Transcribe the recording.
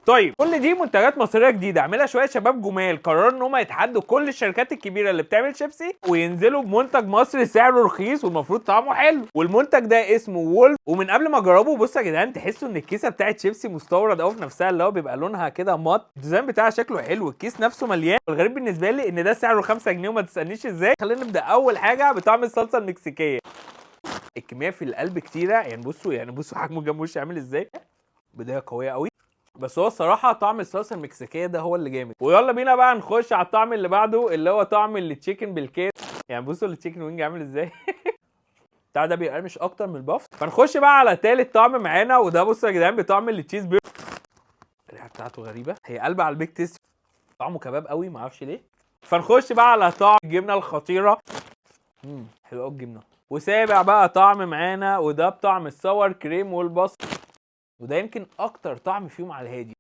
طيب كل دي منتجات مصريه جديده عاملها شويه شباب جمال قرروا ان هم يتحدوا كل الشركات الكبيره اللي بتعمل شيبسي وينزلوا بمنتج مصري سعره رخيص والمفروض طعمه حلو. والمنتج ده اسمه وولف. ومن قبل ما اجربه بصوا يا جدعان تحسوا ان الكيسه بتاعت شيبسي مستورد قوي في نفسها، اللي هو بيبقى لونها كده مات، الديزاين بتاعها شكله حلو، الكيس نفسه مليان. الغريب بالنسبه لي ان ده سعره 5 جنيه وما تسالنيش ازاي. خلينا نبدا اول حاجه بطعم الصلصه المكسيكيه. الكميه في القلب كتيره، يعني بصوا حجمه جنب وشي عامل ازاي. بدايه قويه قوي، بس هو الصراحه طعم الصلصه المكسيكيه ده هو اللي جامد. ويلا بينا بقى نخش على الطعم اللي بعده اللي هو طعم التشيكن بالكيس. يعني بصوا التشيكن وينج عامل ازاي بتاع ده بيقرمش اكتر من الباف. فنخش بقى على تالت طعم معانا، وده بصوا يا جدعان بطعم التشيز برجر. الريحه بتاعته غريبه، هي قلبه على البيك تيست، طعمه كباب قوي معرفش ليه. فنخش بقى على طعم الجبنه الخطيره. حلوه قوي الجبنه. وسابع بقى طعم معانا وده بطعم السور كريم والبصل، وده يمكن اكتر طعم فيهم على الهادي.